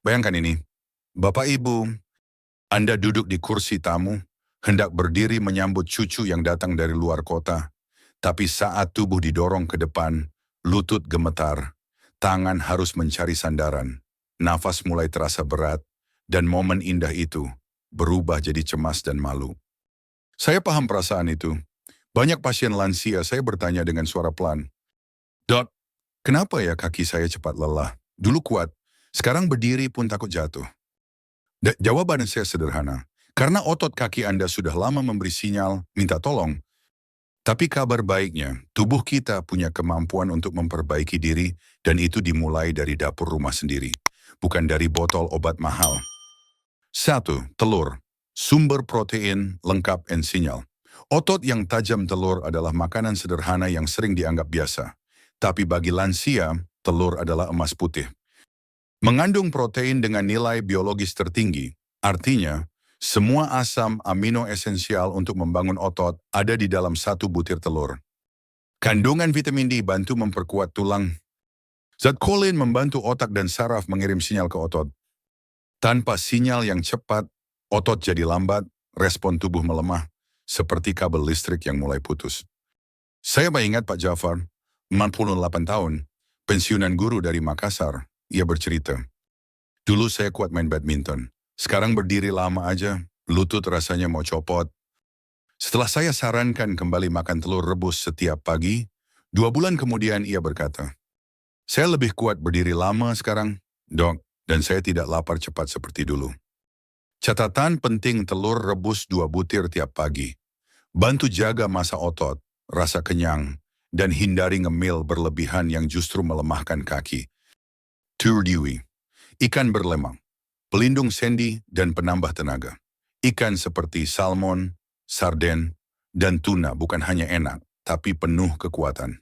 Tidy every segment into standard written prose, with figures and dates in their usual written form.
Bayangkan ini, Bapak Ibu, Anda duduk di kursi tamu, hendak berdiri menyambut cucu yang datang dari luar kota, tapi saat tubuh didorong ke depan, lutut gemetar, tangan harus mencari sandaran, nafas mulai terasa berat, dan momen indah itu berubah jadi cemas dan malu. Saya paham perasaan itu. Banyak pasien lansia saya bertanya dengan suara pelan, "Dok, kenapa ya kaki saya cepat lelah? Dulu kuat, sekarang berdiri pun takut jatuh." Jawaban saya sederhana, karena otot kaki Anda sudah lama memberi sinyal minta tolong. Tapi kabar baiknya, tubuh kita punya kemampuan untuk memperbaiki diri dan itu dimulai dari dapur rumah sendiri, bukan dari botol obat mahal. Satu, telur. Sumber protein, lengkap, dan sinyal. Otot yang tajam telur adalah makanan sederhana yang sering dianggap biasa. Tapi bagi lansia, telur adalah emas putih. Mengandung protein dengan nilai biologis tertinggi, artinya semua asam amino esensial untuk membangun otot ada di dalam satu butir telur. Kandungan vitamin D bantu memperkuat tulang. Zat kolin membantu otak dan saraf mengirim sinyal ke otot. Tanpa sinyal yang cepat, otot jadi lambat, respon tubuh melemah, seperti kabel listrik yang mulai putus. Saya ingat Pak Jafar, 48 tahun, pensiunan guru dari Makassar. Ia bercerita, "Dulu saya kuat main badminton. Sekarang berdiri lama aja, lutut rasanya mau copot. Setelah saya sarankan kembali makan telur rebus setiap pagi, 2 bulan kemudian ia berkata, 'Saya lebih kuat berdiri lama sekarang, Dok, dan saya tidak lapar cepat seperti dulu.' Catatan penting telur rebus 2 butir tiap pagi. Bantu jaga massa otot, rasa kenyang, dan hindari ngemil berlebihan yang justru melemahkan kaki. Turdiwi, ikan berlemak, pelindung sendi dan penambah tenaga. Ikan seperti salmon, sarden, dan tuna bukan hanya enak, tapi penuh kekuatan.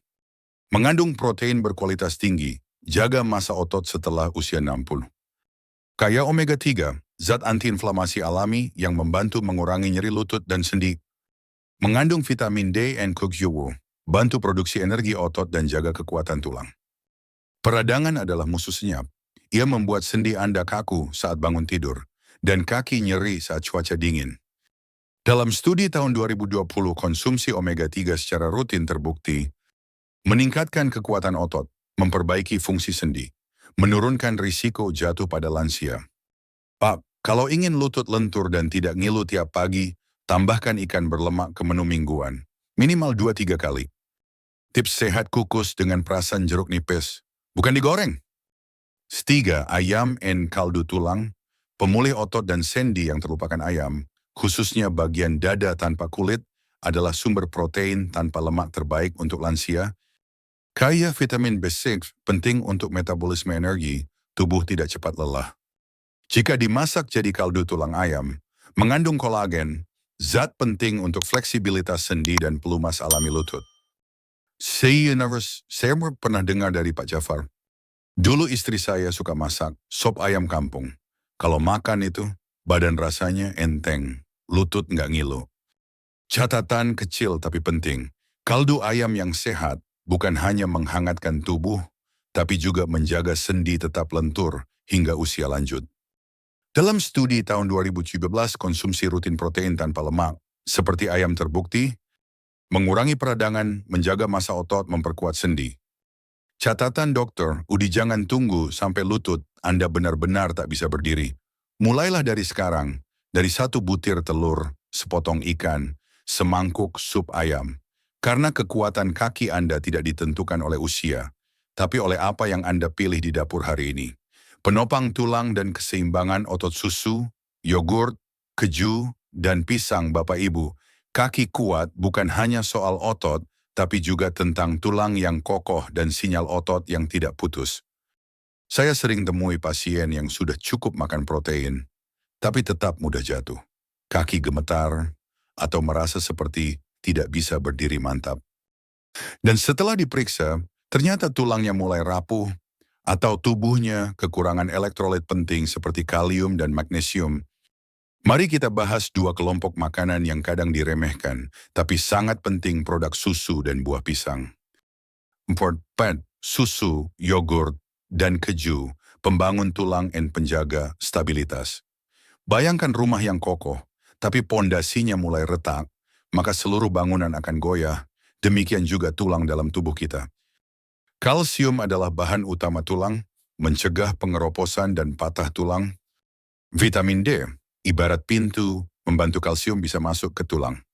Mengandung protein berkualitas tinggi, jaga massa otot setelah usia 60. Kaya omega 3, zat antiinflamasi alami yang membantu mengurangi nyeri lutut dan sendi. Mengandung vitamin D and Q, bantu produksi energi otot dan jaga kekuatan tulang. Peradangan adalah musuh senyap. Ia membuat sendi Anda kaku saat bangun tidur, dan kaki nyeri saat cuaca dingin. Dalam studi tahun 2020, konsumsi omega 3 secara rutin terbukti meningkatkan kekuatan otot, memperbaiki fungsi sendi, menurunkan risiko jatuh pada lansia. Pak, kalau ingin lutut lentur dan tidak ngilu tiap pagi, tambahkan ikan berlemak ke menu mingguan, minimal 2-3 kali. Tips sehat kukus dengan perasan jeruk nipis, bukan digoreng. 3. Ayam and kaldu tulang, pemulih otot dan sendi yang terlupakan ayam, khususnya bagian dada tanpa kulit, adalah sumber protein tanpa lemak terbaik untuk lansia. Kaya vitamin B6, penting untuk metabolisme energi, tubuh tidak cepat lelah. Jika dimasak jadi kaldu tulang ayam, mengandung kolagen, zat penting untuk fleksibilitas sendi dan pelumas alami lutut. Saya pernah dengar dari Pak Jafar. Dulu istri saya suka masak sop ayam kampung. Kalau makan itu, badan rasanya enteng, lutut nggak ngilu. Catatan kecil tapi penting, kaldu ayam yang sehat bukan hanya menghangatkan tubuh, tapi juga menjaga sendi tetap lentur hingga usia lanjut. Dalam studi tahun 2017, konsumsi rutin protein tanpa lemak, seperti ayam terbukti, mengurangi peradangan, menjaga massa otot, memperkuat sendi. Catatan dokter, jangan tunggu sampai lutut Anda benar-benar tak bisa berdiri. Mulailah dari sekarang, dari 1 butir telur, sepotong ikan, semangkuk sup ayam. Karena kekuatan kaki Anda tidak ditentukan oleh usia, tapi oleh apa yang Anda pilih di dapur hari ini. Penopang tulang dan keseimbangan otot susu, yogurt, keju, dan pisang Bapak Ibu. Kaki kuat bukan hanya soal otot, tapi juga tentang tulang yang kokoh dan sinyal otot yang tidak putus. Saya sering temui pasien yang sudah cukup makan protein, tapi tetap mudah jatuh, kaki gemetar, atau merasa seperti tidak bisa berdiri mantap. Dan setelah diperiksa, ternyata tulangnya mulai rapuh, atau tubuhnya kekurangan elektrolit penting seperti kalium dan magnesium. Mari kita bahas 2 kelompok makanan yang kadang diremehkan, tapi sangat penting, produk susu dan buah pisang. 4. Susu, yogurt, dan keju pembangun tulang dan penjaga stabilitas. Bayangkan rumah yang kokoh, tapi pondasinya mulai retak, maka seluruh bangunan akan goyah, demikian juga tulang dalam tubuh kita. Kalsium adalah bahan utama tulang, mencegah pengeroposan dan patah tulang. Vitamin D, ibarat pintu, membantu kalsium bisa masuk ke tulang.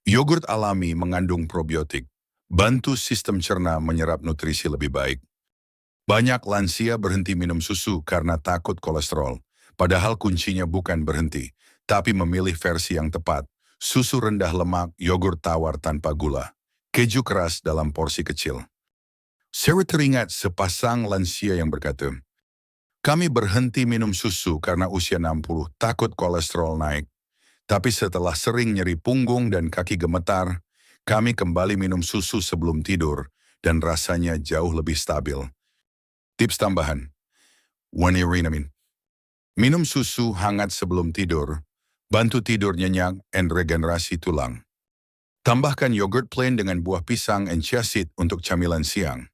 Yogurt alami mengandung probiotik, bantu sistem cerna menyerap nutrisi lebih baik. Banyak lansia berhenti minum susu karena takut kolesterol, padahal kuncinya bukan berhenti, tapi memilih versi yang tepat. Susu rendah lemak, yogurt tawar tanpa gula, keju keras dalam porsi kecil. Saya teringat sepasang lansia yang berkata, kami berhenti minum susu karena usia 60, takut kolesterol naik. Tapi setelah sering nyeri punggung dan kaki gemetar, kami kembali minum susu sebelum tidur dan rasanya jauh lebih stabil. Tips tambahan, Wanirinamin. Minum susu hangat sebelum tidur, bantu tidur nyenyak dan regenerasi tulang. Tambahkan yogurt plain dengan buah pisang dan chia seed untuk camilan siang.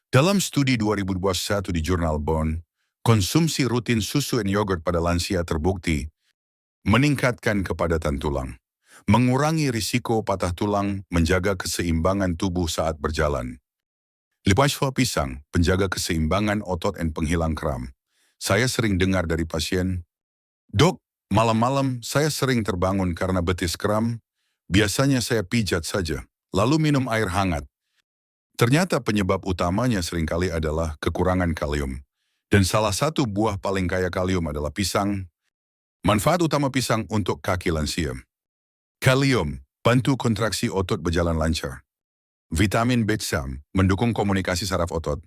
Dalam studi 2021 di jurnal Bone, konsumsi rutin susu dan yogurt pada lansia terbukti meningkatkan kepadatan tulang, mengurangi risiko patah tulang, menjaga keseimbangan tubuh saat berjalan. Lipas buah pisang, penjaga keseimbangan otot dan penghilang kram. Saya sering dengar dari pasien, "Dok, malam-malam saya sering terbangun karena betis kram, biasanya saya pijat saja, lalu minum air hangat." Ternyata penyebab utamanya seringkali adalah kekurangan kalium. Dan salah satu buah paling kaya kalium adalah pisang. Manfaat utama pisang untuk kaki lansia. Kalium, bantu kontraksi otot berjalan lancar. Vitamin B6, mendukung komunikasi saraf otot.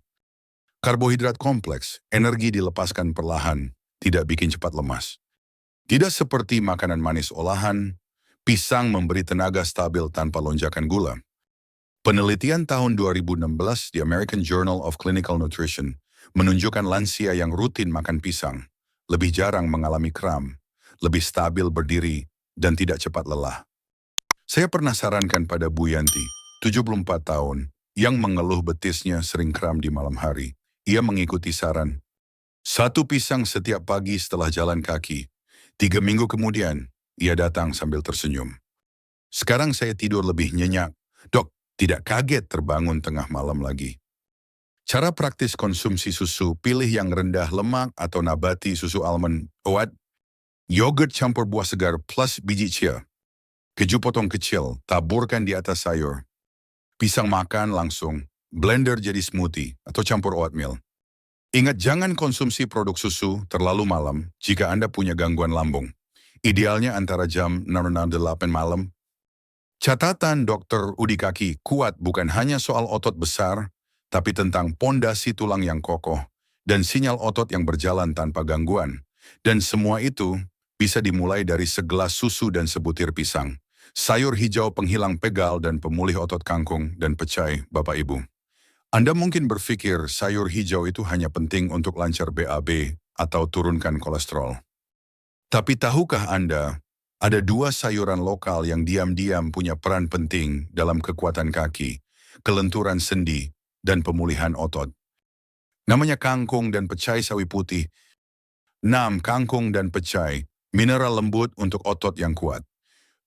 Karbohidrat kompleks, energi dilepaskan perlahan, tidak bikin cepat lemas. Tidak seperti makanan manis olahan, pisang memberi tenaga stabil tanpa lonjakan gula. Penelitian tahun 2016 di American Journal of Clinical Nutrition menunjukkan lansia yang rutin makan pisang, lebih jarang mengalami kram, lebih stabil berdiri, dan tidak cepat lelah. Saya pernah sarankan pada Bu Yanti, 74 tahun, yang mengeluh betisnya sering kram di malam hari. Ia mengikuti saran. Satu pisang setiap pagi setelah jalan kaki. 3 minggu kemudian, ia datang sambil tersenyum. Sekarang saya tidur lebih nyenyak. Dok, tidak kaget terbangun tengah malam lagi. Cara praktis konsumsi susu, pilih yang rendah lemak atau nabati susu almond, oat, yogurt campur buah segar plus biji chia. Keju potong kecil, taburkan di atas sayur. Pisang makan langsung, blender jadi smoothie atau campur oatmeal. Ingat jangan konsumsi produk susu terlalu malam jika Anda punya gangguan lambung. Idealnya antara jam 6 dan 8 malam. Catatan Dr. Udi Kaki, kuat bukan hanya soal otot besar, tapi tentang pondasi tulang yang kokoh dan sinyal otot yang berjalan tanpa gangguan. Dan semua itu bisa dimulai dari segelas susu dan sebutir pisang, sayur hijau penghilang pegal dan pemulih otot kangkung dan pecai, Bapak Ibu. Anda mungkin berpikir sayur hijau itu hanya penting untuk lancar BAB atau turunkan kolesterol. Tapi tahukah Anda, ada 2 sayuran lokal yang diam-diam punya peran penting dalam kekuatan kaki, kelenturan sendi, dan pemulihan otot. Namanya kangkung dan pecai sawi putih. 6. Kangkung dan pecai, mineral lembut untuk otot yang kuat.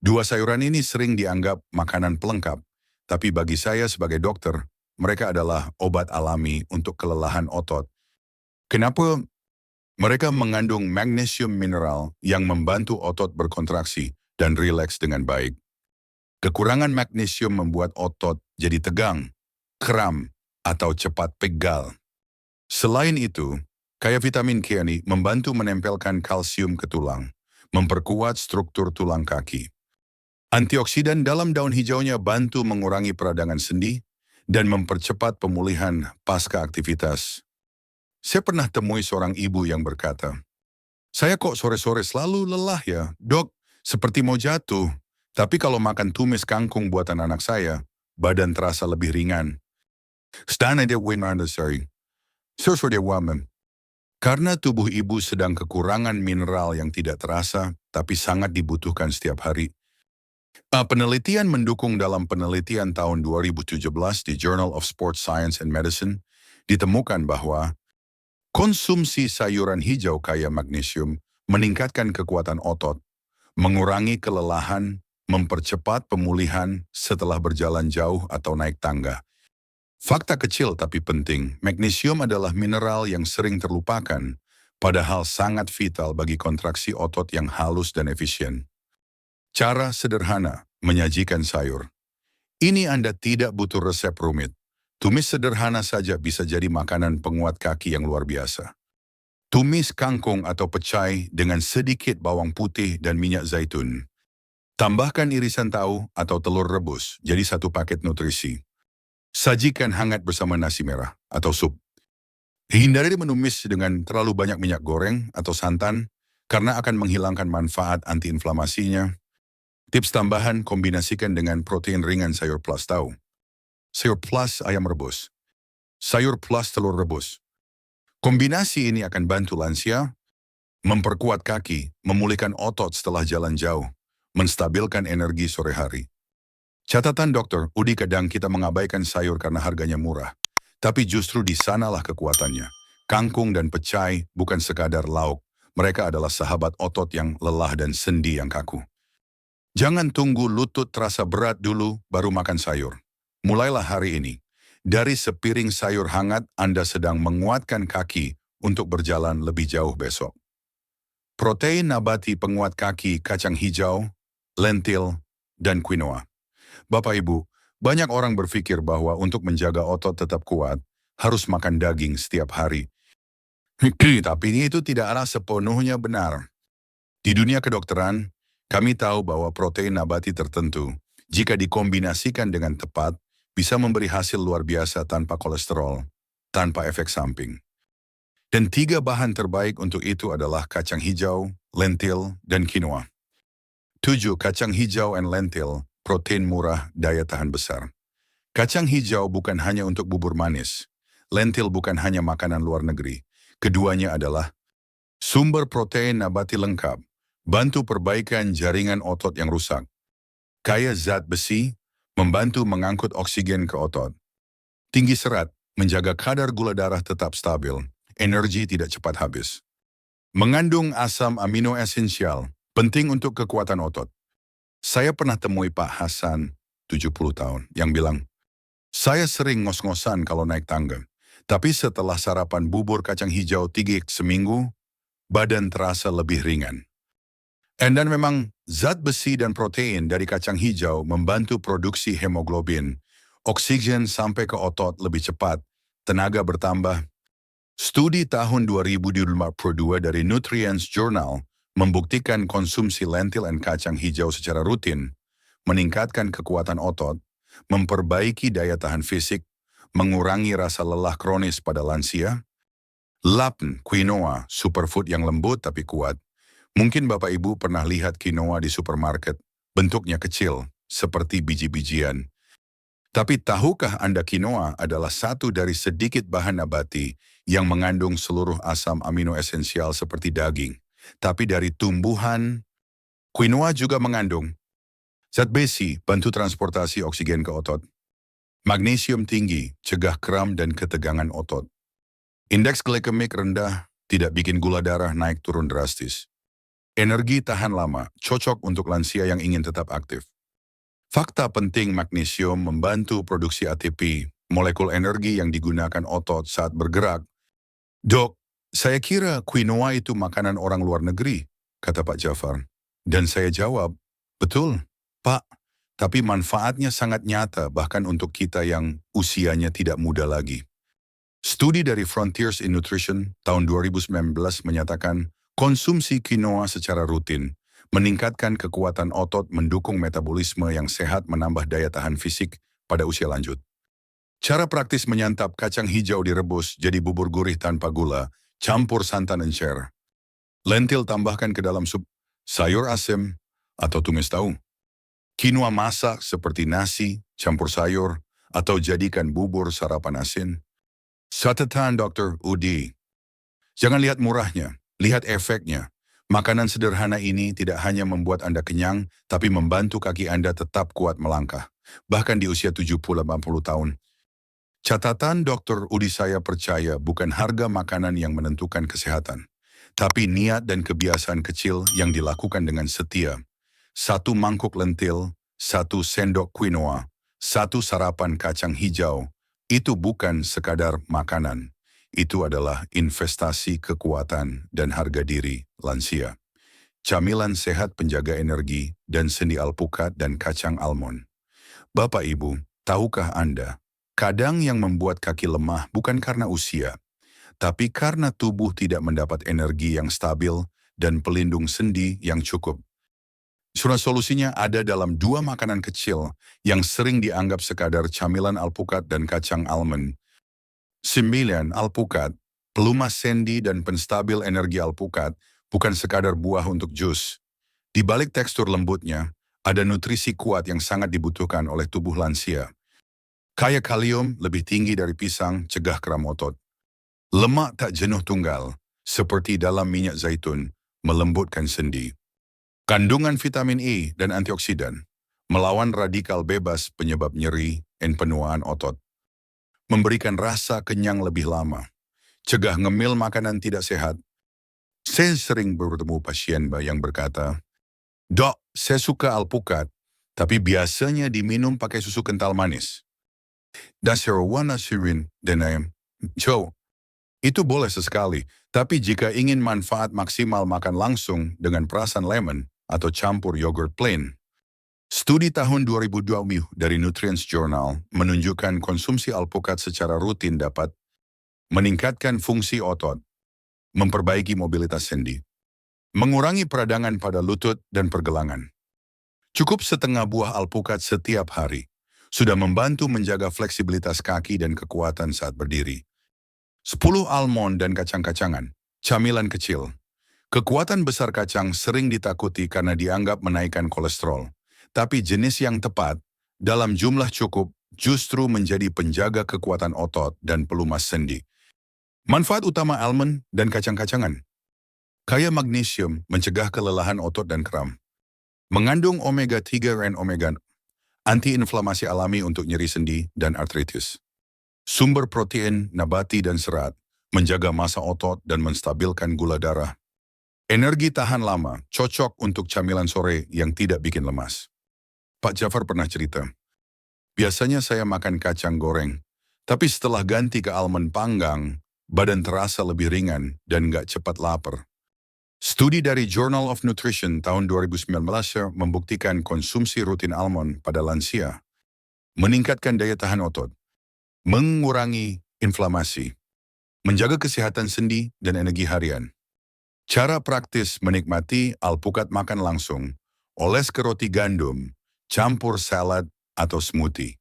2 sayuran ini sering dianggap makanan pelengkap, tapi bagi saya sebagai dokter, mereka adalah obat alami untuk kelelahan otot. Kenapa? Mereka mengandung magnesium mineral yang membantu otot berkontraksi dan rileks dengan baik. Kekurangan magnesium membuat otot jadi tegang, kram, atau cepat pegal. Selain itu, kaya vitamin K ini membantu menempelkan kalsium ke tulang, memperkuat struktur tulang kaki. Antioksidan dalam daun hijaunya bantu mengurangi peradangan sendi dan mempercepat pemulihan pasca aktivitas. Saya pernah temui seorang ibu yang berkata, "Saya kok sore-sore selalu lelah ya, dok, seperti mau jatuh. Tapi kalau makan tumis kangkung buatan anak saya, badan terasa lebih ringan." Karena tubuh ibu sedang kekurangan mineral yang tidak terasa, tapi sangat dibutuhkan setiap hari. Penelitian mendukung dalam penelitian tahun 2017 di Journal of Sports Science and Medicine, ditemukan bahwa Konsumsi sayuran hijau kaya magnesium meningkatkan kekuatan otot, mengurangi kelelahan, mempercepat pemulihan setelah berjalan jauh atau naik tangga. Fakta kecil tapi penting, magnesium adalah mineral yang sering terlupakan, padahal sangat vital bagi kontraksi otot yang halus dan efisien. Cara sederhana, menyajikan sayur. Ini Anda tidak butuh resep rumit. Tumis sederhana saja bisa jadi makanan penguat kaki yang luar biasa. Tumis kangkung atau pecai dengan sedikit bawang putih dan minyak zaitun. Tambahkan irisan tahu atau telur rebus, jadi satu paket nutrisi. Sajikan hangat bersama nasi merah atau sup. Hindari menumis dengan terlalu banyak minyak goreng atau santan, karena akan menghilangkan manfaat antiinflamasinya. Tips tambahan, kombinasikan dengan protein ringan sayur plus tahu. Sayur plus ayam rebus. Sayur plus telur rebus. Kombinasi ini akan bantu lansia, memperkuat kaki, memulihkan otot setelah jalan jauh, menstabilkan energi sore hari. Catatan dokter, kadang kita mengabaikan sayur karena harganya murah. Tapi justru di sanalah kekuatannya. Kangkung dan pecai bukan sekadar lauk. Mereka adalah sahabat otot yang lelah dan sendi yang kaku. Jangan tunggu lutut terasa berat dulu baru makan sayur. Mulailah hari ini. Dari sepiring sayur hangat, Anda sedang menguatkan kaki untuk berjalan lebih jauh besok. Protein nabati penguat kaki, kacang hijau, lentil, dan quinoa. Bapak Ibu, banyak orang berpikir bahwa untuk menjaga otot tetap kuat, harus makan daging setiap hari. Tapi itu tidaklah sepenuhnya benar. Di dunia kedokteran, kami tahu bahwa protein nabati tertentu, jika dikombinasikan dengan tepat, bisa memberi hasil luar biasa tanpa kolesterol, tanpa efek samping. Dan 3 bahan terbaik untuk itu adalah kacang hijau, lentil, dan quinoa. 7. Kacang hijau dan lentil, protein murah, daya tahan besar. Kacang hijau bukan hanya untuk bubur manis. Lentil bukan hanya makanan luar negeri. Keduanya adalah sumber protein nabati lengkap, bantu perbaikan jaringan otot yang rusak. Kaya zat besi, membantu mengangkut oksigen ke otot. Tinggi serat, menjaga kadar gula darah tetap stabil, energi tidak cepat habis. Mengandung asam amino esensial, penting untuk kekuatan otot. Saya pernah temui Pak Hasan, 70 tahun, yang bilang, saya sering ngos-ngosan kalau naik tangga, tapi setelah sarapan bubur kacang hijau 3 seminggu, badan terasa lebih ringan. Dan memang zat besi dan protein dari kacang hijau membantu produksi hemoglobin, oksigen sampai ke otot lebih cepat, tenaga bertambah. Studi tahun 2022 dari Nutrients Journal membuktikan konsumsi lentil dan kacang hijau secara rutin, meningkatkan kekuatan otot, memperbaiki daya tahan fisik, mengurangi rasa lelah kronis pada lansia. 8. Quinoa, superfood yang lembut tapi kuat. Mungkin Bapak Ibu pernah lihat quinoa di supermarket, bentuknya kecil, seperti biji-bijian. Tapi tahukah Anda quinoa adalah satu dari sedikit bahan nabati yang mengandung seluruh asam amino esensial seperti daging. Tapi dari tumbuhan, quinoa juga mengandung zat besi, bantu transportasi oksigen ke otot. Magnesium tinggi, cegah kram dan ketegangan otot. Indeks glikemik rendah, tidak bikin gula darah naik turun drastis. Energi tahan lama, cocok untuk lansia yang ingin tetap aktif. Fakta penting, magnesium membantu produksi ATP, molekul energi yang digunakan otot saat bergerak. Dok, saya kira quinoa itu makanan orang luar negeri, kata Pak Jafar. Dan saya jawab, betul, Pak, tapi manfaatnya sangat nyata bahkan untuk kita yang usianya tidak muda lagi. Studi dari Frontiers in Nutrition tahun 2019 menyatakan, konsumsi quinoa secara rutin meningkatkan kekuatan otot, mendukung metabolisme yang sehat, menambah daya tahan fisik pada usia lanjut. Cara praktis menyantap kacang hijau direbus jadi bubur gurih tanpa gula, campur santan encer. Lentil tambahkan ke dalam sup, sayur asem, atau tumis tahu. Quinoa masak seperti nasi, campur sayur, atau jadikan bubur sarapan asin. Catatan Dr. Udi. Jangan lihat murahnya, lihat efeknya. Makanan sederhana ini tidak hanya membuat Anda kenyang, tapi membantu kaki Anda tetap kuat melangkah, bahkan di usia 70-80 tahun. Catatan Dr. Udi, saya percaya bukan harga makanan yang menentukan kesehatan, tapi niat dan kebiasaan kecil yang dilakukan dengan setia. Satu mangkuk lentil, satu sendok quinoa, satu sarapan kacang hijau, itu bukan sekadar makanan. Itu adalah investasi kekuatan dan harga diri lansia. Camilan sehat penjaga energi dan sendi alpukat dan kacang almond. Bapak Ibu, tahukah Anda, kadang yang membuat kaki lemah bukan karena usia, tapi karena tubuh tidak mendapat energi yang stabil dan pelindung sendi yang cukup. Solusinya ada dalam dua makanan kecil yang sering dianggap sekadar camilan alpukat dan kacang almond. 9. Alpukat, pelumas sendi dan penstabil energi alpukat bukan sekadar buah untuk jus. Di balik tekstur lembutnya, ada nutrisi kuat yang sangat dibutuhkan oleh tubuh lansia. Kaya kalium lebih tinggi dari pisang, cegah kram otot. Lemak tak jenuh tunggal, seperti dalam minyak zaitun, melembutkan sendi. Kandungan vitamin E dan antioksidan, melawan radikal bebas penyebab nyeri dan penuaan otot. Memberikan rasa kenyang lebih lama, cegah ngemil makanan tidak sehat. Saya sering bertemu pasien yang berkata, "Dok, saya suka alpukat, tapi biasanya diminum pakai susu kental manis. Dasarwana sirin dan ayam." Joe, itu boleh sesekali, tapi jika ingin manfaat maksimal makan langsung dengan perasan lemon atau campur yogurt plain. Studi tahun 2020 dari Nutrients Journal menunjukkan konsumsi alpukat secara rutin dapat meningkatkan fungsi otot, memperbaiki mobilitas sendi, mengurangi peradangan pada lutut dan pergelangan. Cukup setengah buah alpukat setiap hari sudah membantu menjaga fleksibilitas kaki dan kekuatan saat berdiri. 10 almond dan kacang-kacangan, camilan kecil. Kekuatan besar kacang sering ditakuti karena dianggap menaikkan kolesterol. Tapi jenis yang tepat, dalam jumlah cukup, justru menjadi penjaga kekuatan otot dan pelumas sendi. Manfaat utama almond dan kacang-kacangan. Kaya magnesium mencegah kelelahan otot dan kram. Mengandung omega 3 dan omega 6, antiinflamasi alami untuk nyeri sendi dan artritis. Sumber protein, nabati dan serat, menjaga massa otot dan menstabilkan gula darah. Energi tahan lama, cocok untuk camilan sore yang tidak bikin lemas. Pak Jafar pernah cerita, biasanya saya makan kacang goreng, tapi setelah ganti ke almond panggang, badan terasa lebih ringan dan nggak cepat lapar. Studi dari Journal of Nutrition tahun 2019 membuktikan konsumsi rutin almond pada lansia meningkatkan daya tahan otot, mengurangi inflamasi, menjaga kesehatan sendi dan energi harian. Cara praktis menikmati alpukat makan langsung, oles ke roti gandum, campur salad atau smoothie.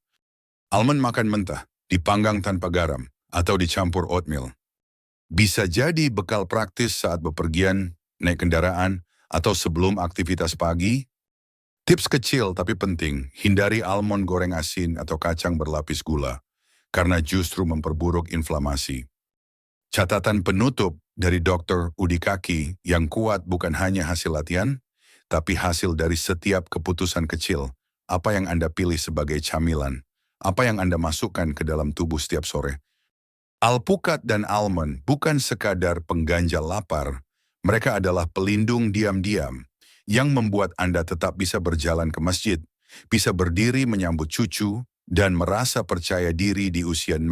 Almond makan mentah, dipanggang tanpa garam, atau dicampur oatmeal. Bisa jadi bekal praktis saat bepergian, naik kendaraan, atau sebelum aktivitas pagi. Tips kecil tapi penting, hindari almond goreng asin atau kacang berlapis gula, karena justru memperburuk inflamasi. Catatan penutup dari Dr. Udi Kaki, yang kuat bukan hanya hasil latihan, tapi hasil dari setiap keputusan kecil. Apa yang Anda pilih sebagai camilan, apa yang Anda masukkan ke dalam tubuh setiap sore. Alpukat dan almond bukan sekadar pengganjal lapar, mereka adalah pelindung diam-diam yang membuat Anda tetap bisa berjalan ke masjid, bisa berdiri menyambut cucu, dan merasa percaya diri di usia 50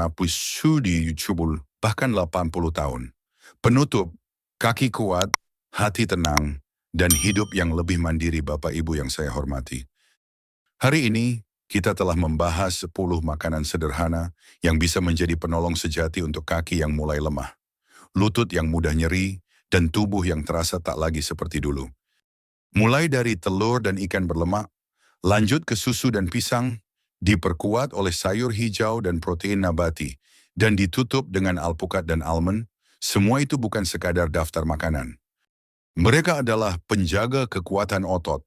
bahkan 80 tahun. Penutup, kaki kuat, hati tenang, dan hidup yang lebih mandiri Bapak Ibu yang saya hormati. Hari ini, kita telah membahas 10 makanan sederhana yang bisa menjadi penolong sejati untuk kaki yang mulai lemah, lutut yang mudah nyeri, dan tubuh yang terasa tak lagi seperti dulu. Mulai dari telur dan ikan berlemak, lanjut ke susu dan pisang, diperkuat oleh sayur hijau dan protein nabati, dan ditutup dengan alpukat dan almond. Semua itu bukan sekadar daftar makanan. Mereka adalah penjaga kekuatan otot,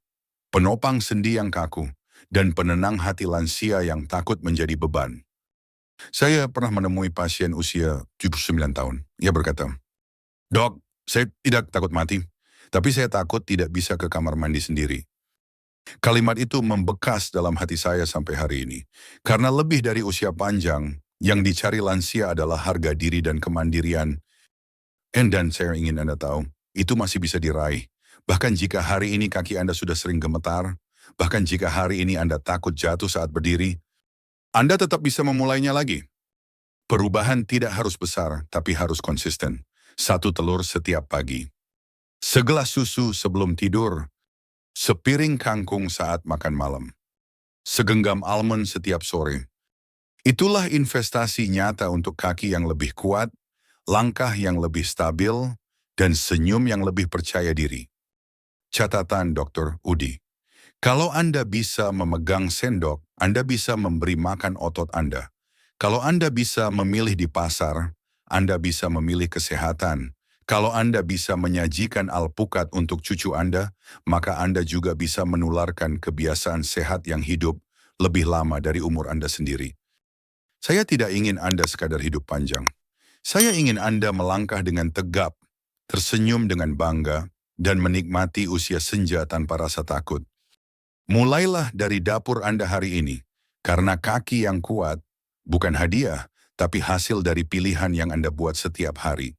penopang sendi yang kaku, dan penenang hati lansia yang takut menjadi beban. Saya pernah menemui pasien usia 79 tahun. Ia berkata, "Dok, saya tidak takut mati, tapi saya takut tidak bisa ke kamar mandi sendiri." Kalimat itu membekas dalam hati saya sampai hari ini. Karena lebih dari usia panjang, Yang dicari lansia adalah harga diri dan kemandirian. Dan saya ingin Anda tahu, itu masih bisa diraih. Bahkan jika hari ini kaki Anda sudah sering gemetar, bahkan jika hari ini Anda takut jatuh saat berdiri, Anda tetap bisa memulainya lagi. Perubahan tidak harus besar, tapi harus konsisten. 1 telur setiap pagi. Segelas susu sebelum tidur. Sepiring kangkung saat makan malam. Segenggam almond setiap sore. Itulah investasi nyata untuk kaki yang lebih kuat, langkah yang lebih stabil, dan senyum yang lebih percaya diri. Catatan Dr. Udi. Kalau Anda bisa memegang sendok, Anda bisa memberi makan otot Anda. Kalau Anda bisa memilih di pasar, Anda bisa memilih kesehatan. Kalau Anda bisa menyajikan alpukat untuk cucu Anda, maka Anda juga bisa menularkan kebiasaan sehat yang hidup lebih lama dari umur Anda sendiri. Saya tidak ingin Anda sekadar hidup panjang. Saya ingin Anda melangkah dengan tegap, tersenyum dengan bangga, dan menikmati usia senja tanpa rasa takut. Mulailah dari dapur Anda hari ini, karena kaki yang kuat bukan hadiah, tapi hasil dari pilihan yang Anda buat setiap hari.